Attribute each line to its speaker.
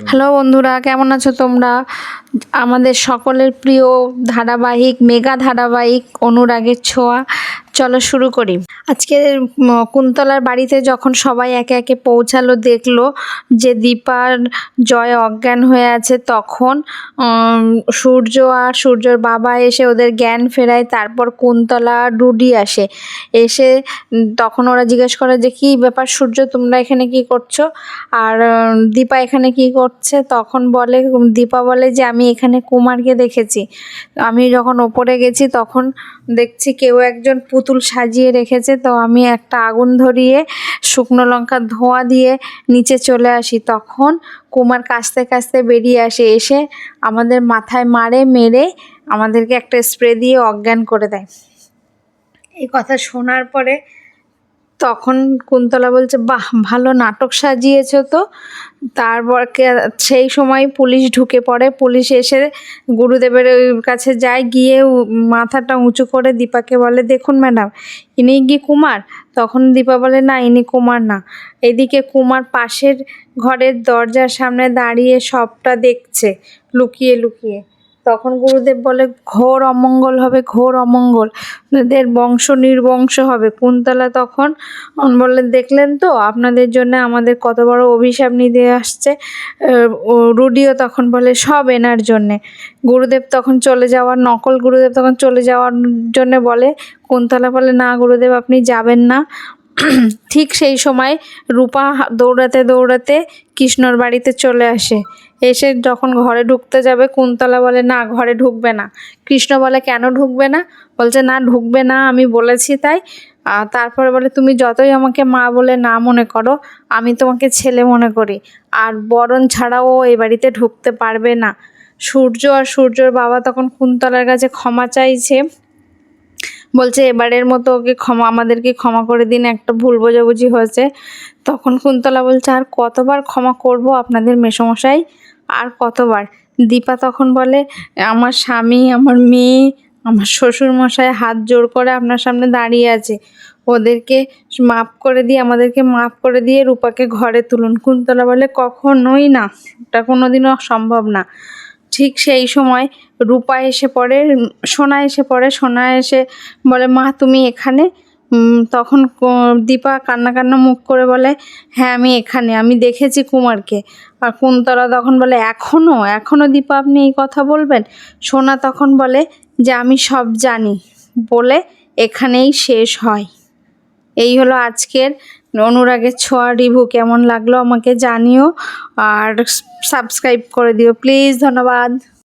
Speaker 1: Hello বন্ধুরা, কেমন আছো তোমরা? আমাদের সকলের প্রিয় ধারাবাহিক, মেগা ধারাবাহিক অনুরাগের ছোঁয়া, চলো শুরু করি। আজকে কুন্তলার বাড়িতে যখন সবাই একে একে পৌঁছালো, দেখলো যে দীপার জয় অজ্ঞান হয়ে আছে, তখন সূর্য আর সূর্যর বাবা এসে ওদের জ্ঞান ফেরায়। তারপর কুন্তলা আর রুডি আসে। এসে তখন ওরা জিজ্ঞেস করে যে কী ব্যাপার সূর্য, তোমরা এখানে কি করছো, আর দীপা এখানে কি করছে? তখন বলে, দীপা বলে যে আমি এখানে কুমারকে দেখেছি। আমি যখন ওপরে গেছি তখন দেখছি কেউ একজন পুতুল সাজিয়ে রেখেছে, তো আমি একটা আগুন ধরিয়ে শুকনো লঙ্কার ধোঁয়া দিয়ে নিচে চলে আসি। তখন কুমার কাস্তে কাস্তে বেরিয়ে আসে, এসে আমাদের মাথায় মেরে আমাদেরকে একটা স্প্রে দিয়ে অজ্ঞান করে দেয়। এই কথা শোনার পরে তখন কুন্তলা বলছে, বাহ, ভালো নাটক সাজিয়েছো তো। তারপর সেই সময় পুলিশ ঢুকে পড়ে। পুলিশ এসে গুরুদেবের কাছে যায়, গিয়ে মাথাটা উঁচু করে দীপাকে বলে, দেখুন ম্যাডাম, ইনি কি কুমার? তখন দীপা বলে, না, ইনি কুমার না। এদিকে কুমার পাশের ঘরের দরজার সামনে দাঁড়িয়ে সবটা দেখছে লুকিয়ে লুকিয়ে। তখন গুরুদেব বলে, ঘোর অমঙ্গল হবে, ঘোর অমঙ্গল, এদের বংশ নির্বংশ হবে। কুন্তলা তখন বললে, দেখলেন তো আপনাদের জন্য আমাদের কত বড় অভিশাপ নিতে আসছে। রুডিও তখন বলে, সব এনার জন্যে। গুরুদেব তখন চলে যাওয়ার, নকল গুরুদেব তখন চলে যাওয়ার জন্য বলে। কুন্তলা বলে, না গুরুদেব, আপনি যাবেন না। ঠিক সেই সময় রূপা দৌড়াতে দৌড়াতে কৃষ্ণর বাড়িতে চলে আসে। এসে যখন ঘরে ঢুকতে যাবে, কুন্তলা বলে, না, ঘরে ঢুকবে না। কৃষ্ণ বলে, কেন ঢুকবে না? বলছে, না, ঢুকবে না, আমি বলেছি তাই। তারপরে বলে, তুমি যতই আমাকে মা বলে না মনে করো, আমি তোমাকে ছেলে মনে করি, আর বরণ ছাড়াও এই বাড়িতে ঢুকতে পারবে না। সূর্য আর সূর্যর বাবা তখন কুন্তলার কাছে ক্ষমা চাইছে, বলছে এবারের মতো ওকে আমাদেরকে ক্ষমা করে দিন, একটা ভুল বোঝাবুঝি হয়েছে। তখন কুন্তলা বলছে, আর কতবার ক্ষমা করব আপনাদের মেসোমশাই, আর কতবার? দীপা তখন বলে, আমার স্বামী, আমার মেয়ে, আমার শ্বশুরমশাই হাত জোর করে আপনার সামনে দাঁড়িয়ে আছে, ওদেরকে মাফ করে দিয়ে, আমাদেরকে মাফ করে দিয়ে রূপাকে ঘরে তুলুন। কুন্তলা বলে, কখনোই না, এটা কোনোদিনও সম্ভব না। ঠিক সেই সময় রূপা এসে পড়ে, সোনা এসে পড়ে। সোনা এসে বলে, মা তুমি এখানে? তখন দীপা কান্না কান্না মুখ করে বলে, হ্যাঁ আমি এখানে, আমি দেখেছি কুমারকে। আর কুন্তলা তখন বলে, এখনো দীপা আপনি এই কথা বলবেন? সোনা তখন বলে যে আমি সব জানি, বলে এখানেই শেষ হয়। এই হলো আজকের অনুরাগের ছোঁয়া রিভিউ। কেমন লাগলো আমাকে জানিও, আর সাবস্ক্রাইব করে দিও প্লিজ। ধন্যবাদ।